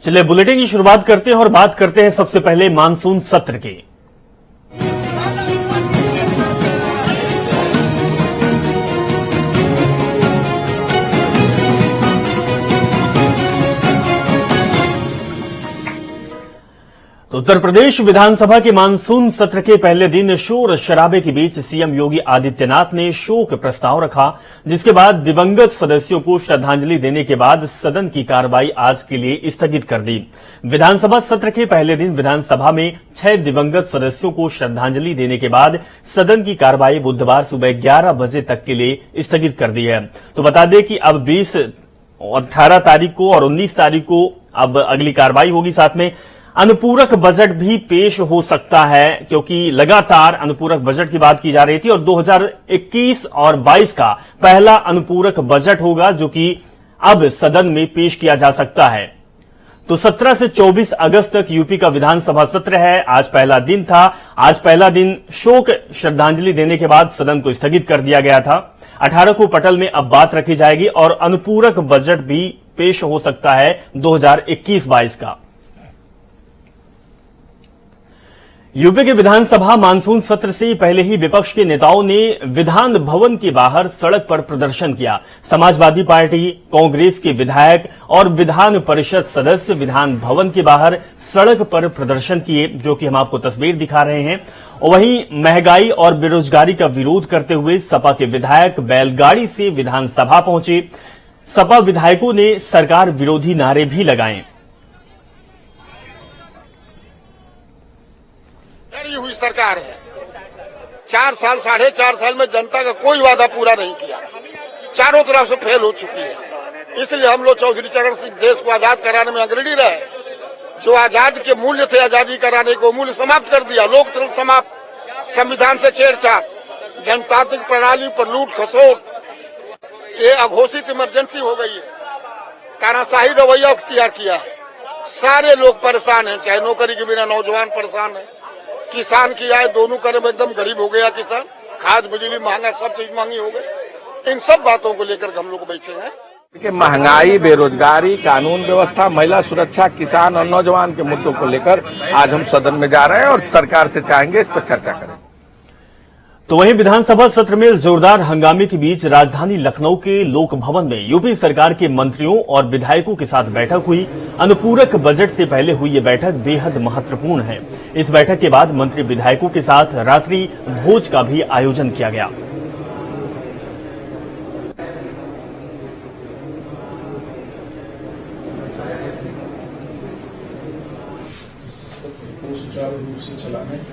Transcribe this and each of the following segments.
चलिए बुलेटिन की शुरुआत करते हैं और बात करते हैं सबसे पहले मानसून सत्र की। उत्तर प्रदेश विधानसभा के मानसून सत्र के पहले दिन शोर शराबे के बीच सीएम योगी आदित्यनाथ ने शोक प्रस्ताव रखा, जिसके बाद दिवंगत सदस्यों को श्रद्धांजलि देने के बाद सदन की कार्रवाई आज के लिए स्थगित कर दी। विधानसभा सत्र के पहले दिन विधानसभा में 6 दिवंगत सदस्यों को श्रद्धांजलि देने के बाद सदन की कार्रवाई बुधवार सुबह 11 बजे तक के लिए स्थगित कर दी है। तो बता दें कि अब 20 और 18 तारीख को और 19 तारीख को अब अगली कार्रवाई होगी। साथ में अनुपूरक बजट भी पेश हो सकता है, क्योंकि लगातार अनुपूरक बजट की बात की जा रही थी और 2021 और 22 का पहला अनुपूरक बजट होगा, जो कि अब सदन में पेश किया जा सकता है। तो 17 से 24 अगस्त तक यूपी का विधानसभा सत्र है। आज पहला दिन था। आज पहला दिन शोक श्रद्धांजलि देने के बाद सदन को स्थगित कर दिया गया था। 18 को पटल में अब बात रखी जाएगी और अनुपूरक बजट भी पेश हो सकता है 2021-22 का। यूपी के विधानसभा मानसून सत्र से पहले ही विपक्ष के नेताओं ने विधान भवन के बाहर सड़क पर प्रदर्शन किया। समाजवादी पार्टी, कांग्रेस के विधायक और विधान परिषद सदस्य विधान भवन के बाहर सड़क पर प्रदर्शन किए, जो कि हम आपको तस्वीर दिखा रहे हैं। वहीं महंगाई और बेरोजगारी का विरोध करते हुए सपा के विधायक बैलगाड़ी से विधानसभा पहुंचे। सपा विधायकों ने सरकार विरोधी नारे भी लगाए। हुई सरकार है। 4 साल 4.5 साल में जनता का कोई वादा पूरा नहीं किया, चारों तरफ से फेल हो चुकी है। इसलिए हम लोग चौधरी चरण सिंह देश को आजाद कराने में अग्रणी रहे। जो आजाद के मूल्य थे, आजादी कराने को मूल्य समाप्त कर दिया। लोकतंत्र समाप्त, संविधान से छेड़छाड़, जनतांत्रिक प्रणाली पर लूट खसोट, ये अघोषित इमरजेंसी हो गई है। तानाशाही रवैया अख्तियार किया है। सारे लोग परेशान हैं, चाहे नौकरी के बिना नौजवान परेशान है, किसान की आय दोनों करे में एकदम गरीब हो गया किसान। खाद बिजली महंगा, सब चीज महंगी हो गई। इन सब बातों को लेकर हम लोग बैठे हैं कि महंगाई, बेरोजगारी, कानून व्यवस्था, महिला सुरक्षा, किसान और नौजवान के मुद्दों को लेकर आज हम सदन में जा रहे हैं और सरकार से चाहेंगे इस पर चर्चा करें। तो वहीं विधानसभा सत्र में जोरदार हंगामे के बीच राजधानी लखनऊ के लोक भवन में यूपी सरकार के मंत्रियों और विधायकों के साथ बैठक हुई। अनुपूरक बजट से पहले हुई ये बैठक बेहद महत्वपूर्ण है। इस बैठक के बाद मंत्री विधायकों के साथ रात्रि भोज का भी आयोजन किया गया। सुचारू रूप से चलाने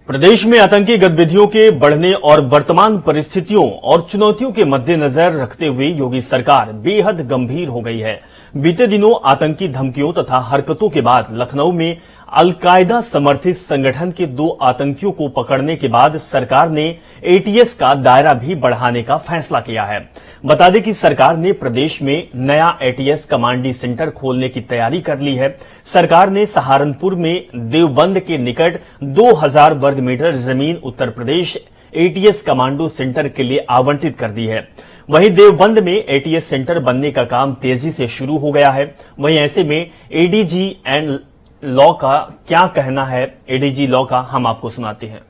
प्रदेश में आतंकी गतिविधियों के बढ़ने और वर्तमान परिस्थितियों और चुनौतियों के मद्देनजर रखते हुए योगी सरकार बेहद गंभीर हो गई है। बीते दिनों आतंकी धमकियों तथा हरकतों के बाद लखनऊ में अलकायदा समर्थित संगठन के 2 आतंकियों को पकड़ने के बाद सरकार ने एटीएस का दायरा भी बढ़ाने का फैसला किया है। बता दें कि सरकार ने प्रदेश में नया एटीएस कमांडी सेंटर खोलने की तैयारी कर ली है। सरकार ने सहारनपुर में देवबंद के निकट 2000 वर्ग मीटर जमीन Uttar Pradesh ATS commando centre के लिए आवंटित कर दी है। वहीं देवबंद में एटीएस सेंटर बनने का काम तेजी से शुरू हो गया है। वहीं ऐसे में एडीजी एंड लॉ का क्या कहना है, एडीजी लॉ का हम आपको सुनाते हैं।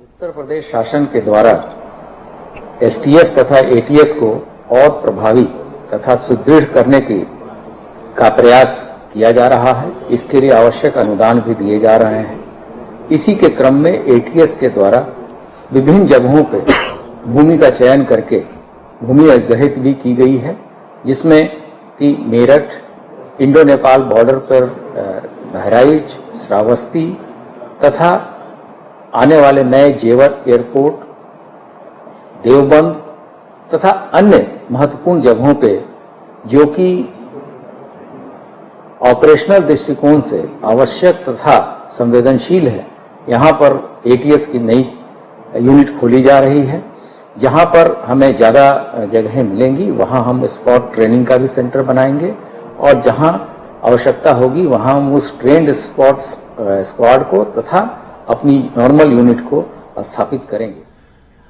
उत्तर प्रदेश शासन के द्वारा एसटीएफ तथा एटीएस को और प्रभावी तथा सुदृढ़ करने का प्रयास किया जा रहा है। इसके लिए आवश्यक अनुदान भी दिए जा रहे हैं। इसी के क्रम में एटीएस के द्वारा विभिन्न जगहों पे भूमि का चयन करके भूमि अधिग्रहित भी की गई है, जिसमें कि मेरठ, इंडो नेपाल बॉर्डर पर बहराइच, श्रावस्ती तथा आने वाले नए जेवर एयरपोर्ट, देवबंद तथा अन्य महत्वपूर्ण जगहों पे जो कि ऑपरेशनल दृष्टिकोण से आवश्यक तथा संवेदनशील है, यहाँ पर एटीएस की नई यूनिट खोली जा रही है। जहाँ पर हमें ज़्यादा जगहें मिलेंगी वहाँ हम स्पॉट ट्रेनिंग का भी सेंटर बनाएंगे और जहाँ आवश्यकता होगी वहां हम उस ट्रेंड स्क्वाड को तथा अपनी नॉर्मल यूनिट को स्थापित करेंगे।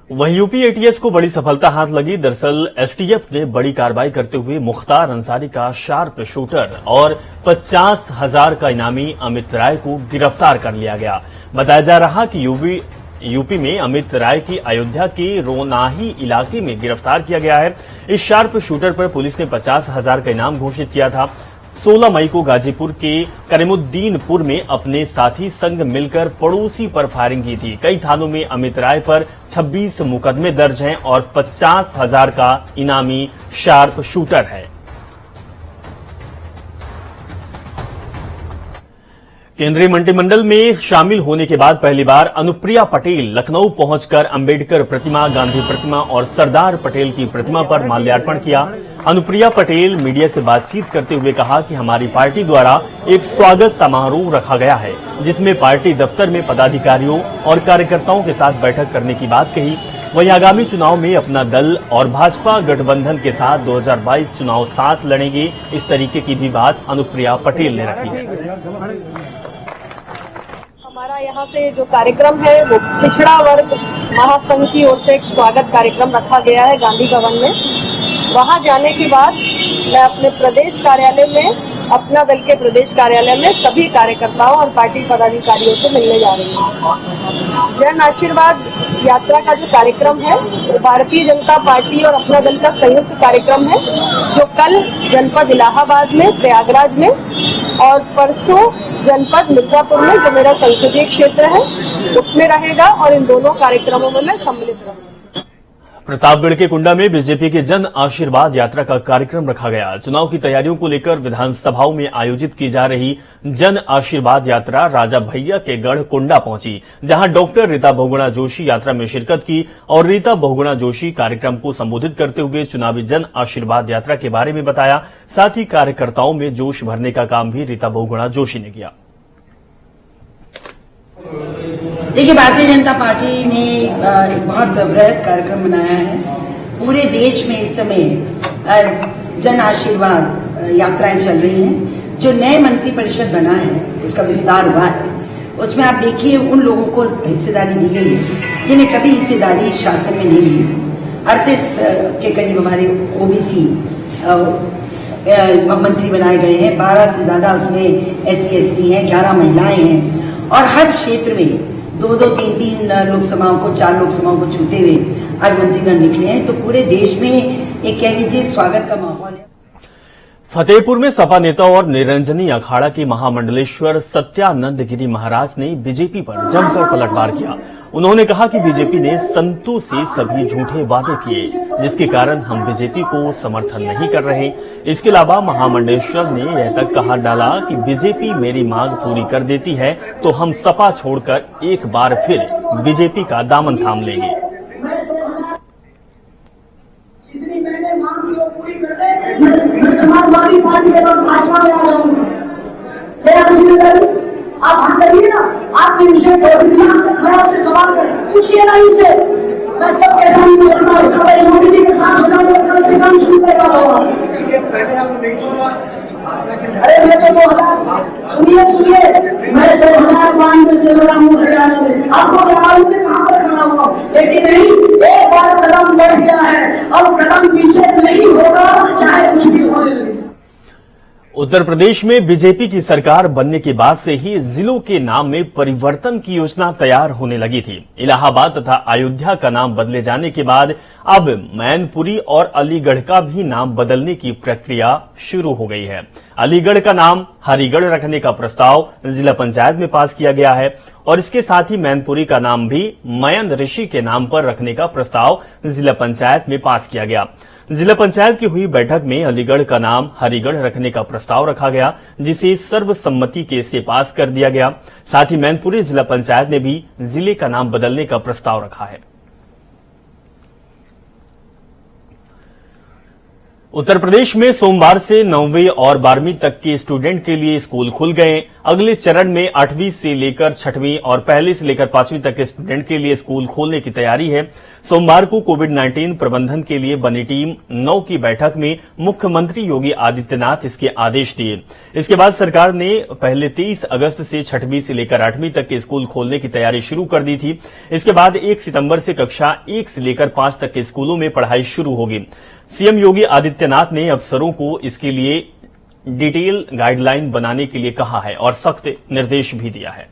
वहीं यूपी एटीएस को बड़ी सफलता हाथ लगी। दरअसल एसटीएफ ने बड़ी कार्रवाई करते हुए मुख्तार अंसारी का शार्प शूटर और 50,000 का इनामी अमित राय को गिरफ्तार कर लिया गया। बताया जा रहा कि यूपी में अमित राय की अयोध्या के रोनाही इलाके में गिरफ्तार किया गया है। इस शार्प शूटर पर पुलिस ने 50,000 का इनाम घोषित किया था। 16 मई को गाजीपुर के करीमुद्दीनपुर में अपने साथी संग मिलकर पड़ोसी पर फायरिंग की थी। कई थानों में अमित राय पर 26 मुकदमे दर्ज हैं और 50,000 का इनामी शार्प शूटर है। केंद्रीय मंत्रिमंडल में शामिल होने के बाद पहली बार अनुप्रिया पटेल लखनऊ पहुंचकर अंबेडकर प्रतिमा, गांधी प्रतिमा और सरदार पटेल की प्रतिमा पर माल्यार्पण किया। अनुप्रिया पटेल मीडिया से बातचीत करते हुए कहा कि हमारी पार्टी द्वारा एक स्वागत समारोह रखा गया है, जिसमें पार्टी दफ्तर में पदाधिकारियों और कार्यकर्ताओं के साथ बैठक करने की बात कही। वहीं आगामी चुनाव में अपना दल और भाजपा गठबंधन के साथ 2022 चुनाव साथ लड़ेंगे, इस तरीके की भी बात अनुप्रिया पटेल ने रखी है। हमारा यहाँ से जो कार्यक्रम है वो पिछड़ा वर्ग महासंघ की ओर से एक स्वागत कार्यक्रम रखा गया है गांधी भवन में। वहां जाने के बाद मैं अपने प्रदेश कार्यालय में, अपना दल के प्रदेश कार्यालय में सभी कार्यकर्ताओं और पार्टी पदाधिकारियों से मिलने जा रही हूँ। जन आशीर्वाद यात्रा का जो कार्यक्रम है वो भारतीय जनता पार्टी और अपना दल का संयुक्त कार्यक्रम है, जो कल जनपद इलाहाबाद में, प्रयागराज में और परसों जनपद मिर्जापुर में, जो मेरा संसदीय क्षेत्र है, उसमें रहेगा और इन दोनों कार्यक्रमों में मैं सम्मिलित रहूंगा। प्रतापगढ़ के कुंडा में बीजेपी के जन आशीर्वाद यात्रा का कार्यक्रम रखा गया। चुनाव की तैयारियों को लेकर विधानसभाओं में आयोजित की जा रही जन आशीर्वाद यात्रा राजा भैया के गढ़ कुंडा पहुंची, जहां डॉक्टर रीता बहुगुणा जोशी यात्रा में शिरकत की और रीता बहुगुणा जोशी कार्यक्रम को संबोधित करते हुए चुनावी जन आशीर्वाद यात्रा के बारे में बताया। साथ ही कार्यकर्ताओं में जोश भरने का काम भी रीता बहुगुणा जोशी ने किया। देखिए, भारतीय जनता पार्टी ने एक बहुत बृहद कार्यक्रम बनाया है। पूरे देश में इस समय जन आशीर्वाद यात्राएं चल रही हैं। जो नए मंत्री परिषद बना है, उसका विस्तार हुआ है, उसमें आप देखिए उन लोगों को हिस्सेदारी दी गई है जिन्हें कभी हिस्सेदारी शासन में नहीं मिली। 38 के करीब हमारे ओबीसी मंत्री बनाए गए हैं, 12 से ज्यादा उसमें SC/ST हैं, 11 महिलाएं हैं और हर क्षेत्र में 2-2, 3-3 लोकसभाओं को, 4 लोकसभाओं को छूते हुए आज मंत्रीगण निकले हैं। तो पूरे देश में एक कह लीजिए स्वागत का माहौल है। फतेहपुर में सपा नेता और निरंजनी अखाड़ा के महामंडलेश्वर सत्यानंद गिरी महाराज ने बीजेपी पर जमकर पलटवार किया। उन्होंने कहा कि बीजेपी ने संतों से सभी झूठे वादे किए, जिसके कारण हम बीजेपी को समर्थन नहीं कर रहे। इसके अलावा महामंडलेश्वर ने यह तक कहा डाला कि बीजेपी मेरी मांग पूरी कर देती है तो हम सपा छोड़कर एक बार फिर बीजेपी का दामन थाम लेंगे। जितनी मैंने मांग की वो पूरी कर दे, मैं समाजवादी पार्टी के बाद भाजपा में आ जाऊंगा। मेरा जिम्मेदारी आप हाँ करिए ना, आपने विषय बोल दिया, मैं आपसे सवाल कर पूछिए ना इसे, मैं सबके सामने बोलता हूँ, अगर मोदी जी के साथ होगा तो कल से काम शुरू करना होगा। पहले आप नहीं बोला, अरे मैं तो 2000 सुनिए, मैं 2005 में से लगा हूँ हरियाणा में, आपको जवाब में कहाँ पर खड़ा हुआ, लेकिन नहीं, एक बार कदम बढ़ गया है, अब कदम पीछे नहीं होगा, चाहे कुछ भी होने लगे। उत्तर प्रदेश में बीजेपी की सरकार बनने के बाद से ही जिलों के नाम में परिवर्तन की योजना तैयार होने लगी थी। इलाहाबाद तथा अयोध्या का नाम बदले जाने के बाद अब मैनपुरी और अलीगढ़ का भी नाम बदलने की प्रक्रिया शुरू हो गई है। अलीगढ़ का नाम हरिगढ़ रखने का प्रस्ताव जिला पंचायत में पास किया गया है और इसके साथ ही मैनपुरी का नाम भी मयन ऋषि के नाम पर रखने का प्रस्ताव जिला पंचायत में पास किया गया। जिला पंचायत की हुई बैठक में अलीगढ़ का नाम हरिगढ़ रखने का प्रस्ताव रखा गया, जिसे सर्वसम्मति से पास कर दिया गया। साथ ही मैनपुरी जिला पंचायत ने भी जिले का नाम बदलने का प्रस्ताव रखा है। उत्तर प्रदेश में सोमवार से 9वीं और 12वीं तक के स्टूडेंट के लिए स्कूल खुल गए। अगले चरण में 8वीं से लेकर 6वीं और पहली से लेकर 5वीं तक के स्टूडेंट के लिए स्कूल खोलने की तैयारी है। सोमवार को कोविड-19 प्रबंधन के लिए बनी टीम 9 की बैठक में मुख्यमंत्री योगी आदित्यनाथ इसके आदेश दिए। इसके बाद सरकार ने पहले 23 अगस्त से 6वीं से लेकर 8वीं तक के स्कूल खोलने की तैयारी शुरू कर दी थी। इसके बाद 1 सितंबर से कक्षा 1 से लेकर 5 तक के स्कूलों में पढ़ाई शुरू होगी। सीएम योगी आदित्यनाथ ने अफसरों को इसके लिए डिटेल गाइडलाइन बनाने के लिए कहा है और सख्त निर्देश भी दिया है।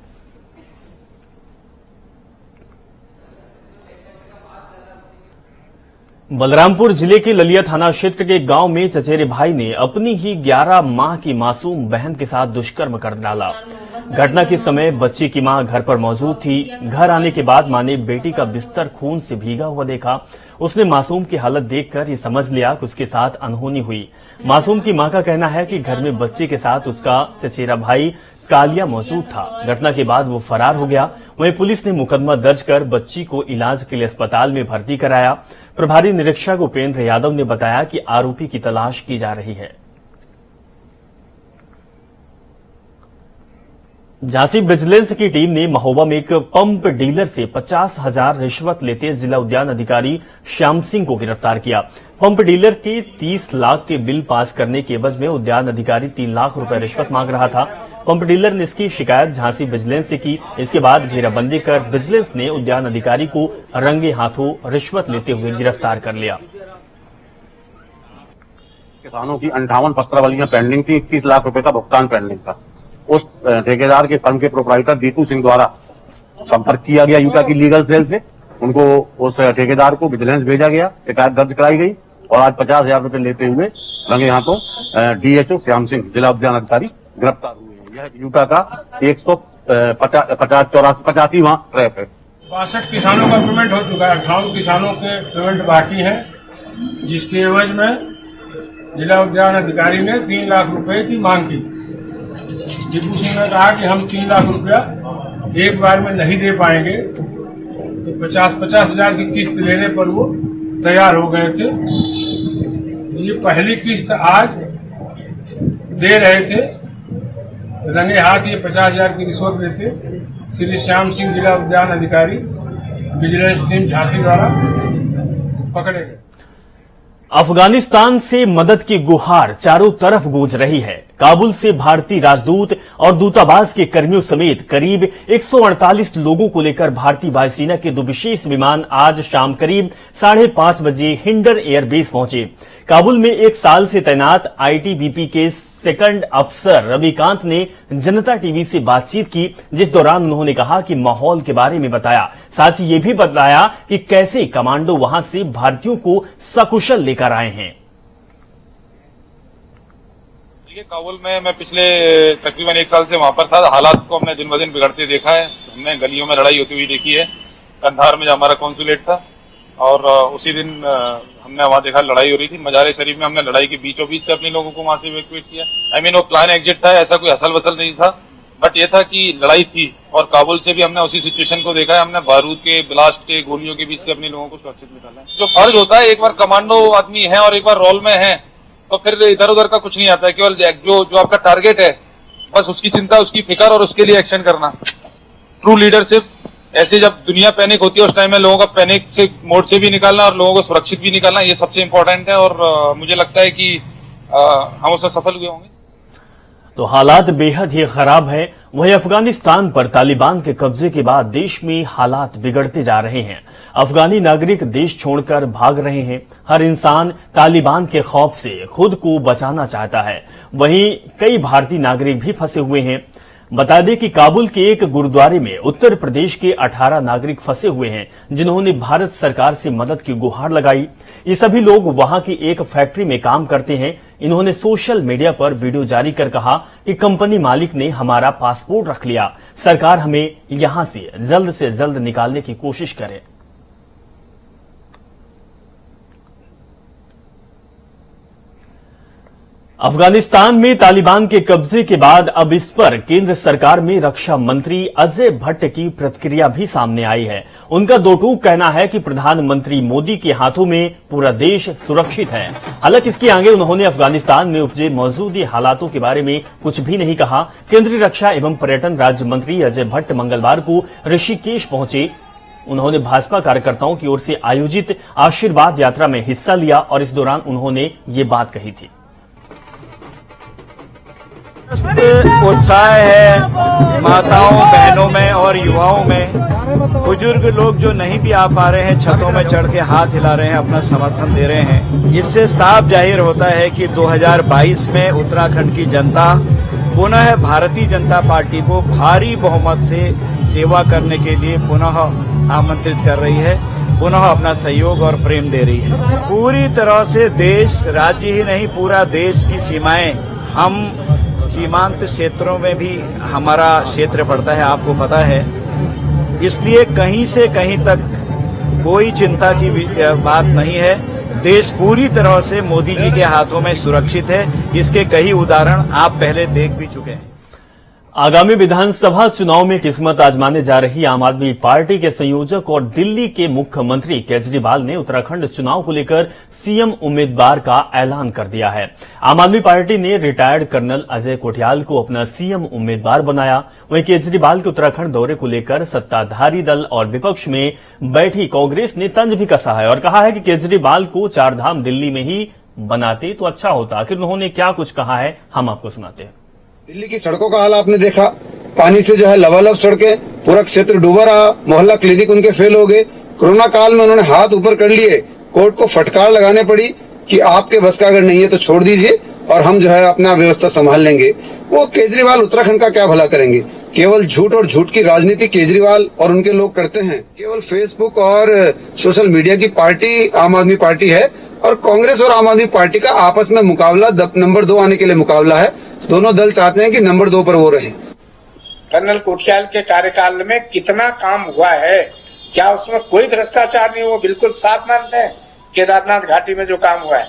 बलरामपुर जिले के ललिया थाना क्षेत्र के गांव में चचेरे भाई ने अपनी ही 11 माह की मासूम बहन के साथ दुष्कर्म कर डाला। घटना के समय बच्ची की मां घर पर मौजूद थी। घर आने के बाद मां ने बेटी का बिस्तर खून से भीगा हुआ देखा। उसने मासूम की हालत देखकर ये समझ लिया कि उसके साथ अनहोनी हुई। मासूम की मां का कहना है कि घर में बच्चे के साथ उसका चचेरा भाई कालिया मौजूद था। घटना के बाद वो फरार हो गया। वहीं पुलिस ने मुकदमा दर्ज कर बच्ची को इलाज के लिए अस्पताल में भर्ती कराया। प्रभारी निरीक्षक उपेंद्र यादव ने बताया कि आरोपी की तलाश की जा रही है। झांसी विजिलेंस की टीम ने महोबा में एक पंप डीलर से 50,000 रिश्वत लेते जिला उद्यान अधिकारी श्याम सिंह को गिरफ्तार किया। पंप डीलर के 30 लाख के बिल पास करने के एवज में उद्यान अधिकारी 3 लाख रुपए रिश्वत मांग रहा था। पंप डीलर ने इसकी शिकायत झांसी विजिलेंस से की। इसके बाद घेराबंदी कर विजिलेंस ने उद्यान अधिकारी को रंगे हाथों रिश्वत लेते हुए गिरफ्तार कर लिया। किसानों की 58 पत्रावलियां पेंडिंग थी, 21 लाख रुपए का भुगतान पेंडिंग था। उस ठेकेदार के फर्म के प्रोपराइटर दीपू सिंह द्वारा संपर्क किया गया यूटा की लीगल सेल से। उनको उस ठेकेदार को विजिलेंस भेजा गया, शिकायत दर्ज कराई गई और आज 50,000 रुपए लेते हुए रंगे हाथों डीएचओ श्याम सिंह जिला उद्यान अधिकारी गिरफ्तार हुए हैं। यह यूटा का 185वां ट्रैप है। 62 किसानों का पेमेंट हो चुका है, 58 किसानों के पेमेंट बाकी है, जिसके एवज में जिला उद्यान अधिकारी ने 3 लाख रुपए की मांग की। दीपू सिंह ने कहा कि हम 3 लाख रुपया एक बार में नहीं दे पाएंगे, तो 50,000 की किस्त लेने पर वो तैयार हो गए थे। ये पहली किस्त आज दे रहे थे, रंगे हाथ ये 50,000 की रिश्वत लेते श्री श्याम सिंह जिला उद्यान अधिकारी विजिलेंस टीम झांसी द्वारा पकड़े गए। अफगानिस्तान से मदद की गुहार चारों तरफ गूंज रही है। काबुल से भारतीय राजदूत और दूतावास के कर्मियों समेत करीब 148 लोगों को लेकर भारतीय वायुसेना के 2 विशेष विमान आज शाम करीब 5:30 बजे हिंडन एयरबेस पहुंचे। काबुल में 1 साल से तैनात आईटीबीपी के सेकंड अफसर रविकांत ने जनता टीवी से बातचीत की, जिस दौरान उन्होंने कहा कि माहौल के बारे में बताया। साथ ही ये भी बताया कि कैसे कमांडो वहां से भारतीयों को सकुशल लेकर आए हैं। काबुल में मैं पिछले तकरीबन 1 साल से वहां पर था। हालात को हमने दिन ब दिन बिगड़ते देखा है। हमने गलियों में लड़ाई होती हुई देखी है। कंधार में जो हमारा कॉन्सुलेट था और उसी दिन हमने वहां देखा लड़ाई हो रही थी। मजार शरीफ में हमने लड़ाई के बीचों बीच से अपने लोगों को वहां से इवैक्यूएट किया। वो प्लान एग्जिट था, ऐसा कोई हसल वसल नहीं था, बट ये था कि लड़ाई थी। और काबुल से भी हमने उसी सिचुएशन को देखा है। हमने बारूद के, ब्लास्ट के, गोलियों के बीच से अपने लोगों को सुरक्षित निकाला है। जो फर्ज होता है, एक बार कमांडो आदमी है और एक बार रोल में है, तो फिर इधर उधर का कुछ नहीं आता है। केवल जो आपका टारगेट है, बस उसकी चिंता, उसकी फिक्र और उसके लिए एक्शन करना। ट्रू लीडरशिप ऐसे जब दुनिया पैनिक होती है उस टाइम में लोगों का पैनिक से मोड से भी निकालना और लोगों को सुरक्षित भी निकालना, ये सबसे इम्पोर्टेंट है। और मुझे लगता है कि हम उसमें सफल हुए होंगे। तो हालात बेहद ही खराब है। वहीं अफगानिस्तान पर तालिबान के कब्जे के बाद देश में हालात बिगड़ते जा रहे हैं। अफगानी नागरिक देश छोड़कर भाग रहे हैं। हर इंसान तालिबान के खौफ से खुद को बचाना चाहता है। वहीं कई भारतीय नागरिक भी फंसे हुए हैं। बता दें कि काबुल के एक गुरुद्वारे में उत्तर प्रदेश के 18 नागरिक फंसे हुए हैं, जिन्होंने भारत सरकार से मदद की गुहार लगाई। ये सभी लोग वहां की एक फैक्ट्री में काम करते हैं। इन्होंने सोशल मीडिया पर वीडियो जारी कर कहा कि कंपनी मालिक ने हमारा पासपोर्ट रख लिया, सरकार हमें यहां से जल्द निकालने की कोशिश करे। अफगानिस्तान में तालिबान के कब्जे के बाद अब इस पर केंद्र सरकार में रक्षा मंत्री अजय भट्ट की प्रतिक्रिया भी सामने आई है। उनका दो टूक कहना है कि प्रधानमंत्री मोदी के हाथों में पूरा देश सुरक्षित है। हालांकि इसके आगे उन्होंने अफगानिस्तान में उपजे मौजूदा हालातों के बारे में कुछ भी नहीं कहा। केंद्रीय रक्षा एवं पर्यटन राज्य मंत्री अजय भट्ट मंगलवार को ऋषिकेश पहुंचे। उन्होंने भाजपा कार्यकर्ताओं की ओर से आयोजित आशीर्वाद यात्रा में हिस्सा लिया और इस दौरान उन्होंने ये बात कही थी। उत्साह है माताओं बहनों में और युवाओं में। बुजुर्ग लोग जो नहीं भी आ पा रहे हैं छतों में चढ़ के हाथ हिला रहे हैं, अपना समर्थन दे रहे हैं। इससे साफ जाहिर होता है कि 2022 में उत्तराखंड की जनता पुनः भारतीय जनता पार्टी को भारी बहुमत से सेवा करने के लिए पुनः आमंत्रित कर रही है, पुनः अपना सहयोग और प्रेम दे रही है। पूरी तरह से देश, राज्य ही नहीं पूरा देश की सीमाएं, हम सीमांत क्षेत्रों में भी हमारा क्षेत्र पड़ता है, आपको पता है। इसलिए कहीं से कहीं तक कोई चिंता की बात नहीं है। देश पूरी तरह से मोदी जी के हाथों में सुरक्षित है। इसके कई उदाहरण आप पहले देख भी चुके हैं। आगामी विधानसभा चुनाव में किस्मत आजमाने जा रही आम आदमी पार्टी के संयोजक और दिल्ली के मुख्यमंत्री केजरीवाल ने उत्तराखंड चुनाव को लेकर सीएम उम्मीदवार का ऐलान कर दिया है। आम आदमी पार्टी ने रिटायर्ड कर्नल अजय कोठियाल को अपना सीएम उम्मीदवार बनाया। वहीं केजरीवाल के उत्तराखंड दौरे को लेकर सत्ताधारी दल और विपक्ष में बैठी कांग्रेस ने तंज भी कसा है और कहा है कि केजरीवाल को चारधाम दिल्ली में ही बनाते तो अच्छा होता। आखिर उन्होंने क्या कुछ कहा है, हम आपको सुनाते हैं। दिल्ली की सड़कों का हाल आपने देखा, पानी से जो है लबालब सड़कें, पूरा क्षेत्र डूबा रहा, मोहल्ला क्लिनिक उनके फेल हो गए। कोरोना काल में उन्होंने हाथ ऊपर कर लिए, कोर्ट को फटकार लगाने पड़ी कि आपके बस का अगर नहीं है तो छोड़ दीजिए और हम जो है अपना व्यवस्था संभाल लेंगे। वो केजरीवाल उत्तराखंड का क्या भला करेंगे? केवल झूठ और झूठ की राजनीति केजरीवाल और उनके लोग करते हैं। केवल फेसबुक और सोशल मीडिया की पार्टी आम आदमी पार्टी है और कांग्रेस और आम आदमी पार्टी का आपस में मुकाबला नंबर 2 आने के लिए मुकाबला है। दोनों दल चाहते हैं कि नंबर 2 पर वो रहे। कर्नल कोठियाल के कार्यकाल में कितना काम हुआ है, क्या उसमें कोई भ्रष्टाचार नहीं? वो बिल्कुल साफ मानते हैं केदारनाथ घाटी में जो काम हुआ है।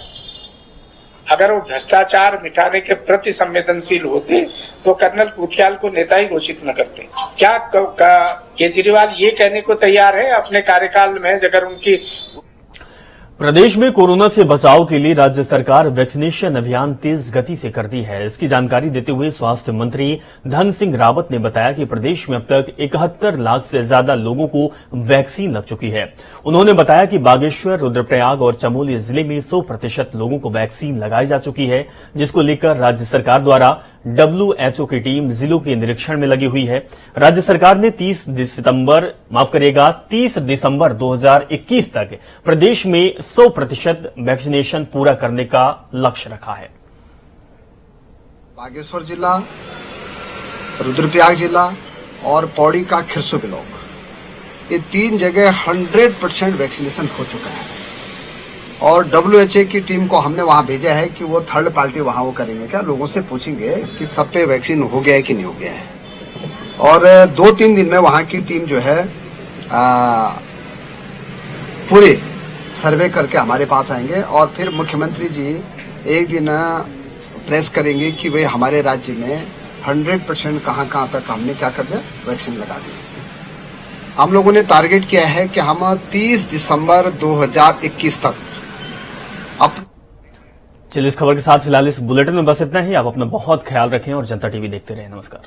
अगर वो भ्रष्टाचार मिटाने के प्रति संवेदनशील होते तो कर्नल कोठियाल को नेता ही घोषित न करते। क्या केजरीवाल ये कहने को तैयार है अपने कार्यकाल में अगर उनकी प्रदेश में कोरोना से बचाव के लिए राज्य सरकार वैक्सीनेशन अभियान तेज गति से कर दी है। इसकी जानकारी देते हुए स्वास्थ्य मंत्री धन सिंह रावत ने बताया कि प्रदेश में अब तक 71 लाख से ज्यादा लोगों को वैक्सीन लग चुकी है। उन्होंने बताया कि बागेश्वर, रुद्रप्रयाग और चमोली जिले में 100% लोगों को वैक्सीन लगाई जा चुकी है, जिसको लेकर राज्य सरकार द्वारा WHO की टीम जिलों के निरीक्षण में लगी हुई है। राज्य सरकार ने 30 दिसंबर 2021 तक प्रदेश में 100% वैक्सीनेशन पूरा करने का लक्ष्य रखा है। बागेश्वर जिला, रुद्रप्रयाग जिला और पौड़ी का खिरसू ब्लॉक, ये 3 जगह 100% वैक्सीनेशन हो चुका है और WHO की टीम को हमने वहां भेजा है कि वो थर्ड पार्टी वहां वो करेंगे, क्या लोगों से पूछेंगे कि सब पे वैक्सीन हो गया है कि नहीं हो गया है। और 2-3 दिन में वहां की टीम जो है पूरे सर्वे करके हमारे पास आएंगे और फिर मुख्यमंत्री जी एक दिन प्रेस करेंगे कि वे हमारे राज्य में 100% कहां तक हमने क्या कर दिया, वैक्सीन लगा दिया। हम लोगों ने टारगेट किया है कि हम 30 दिसंबर 2021 तक। चलिए इस खबर के साथ फिलहाल इस बुलेटिन में बस इतना ही। आप अपना बहुत ख्याल रखें और जनता टीवी देखते रहें। नमस्कार।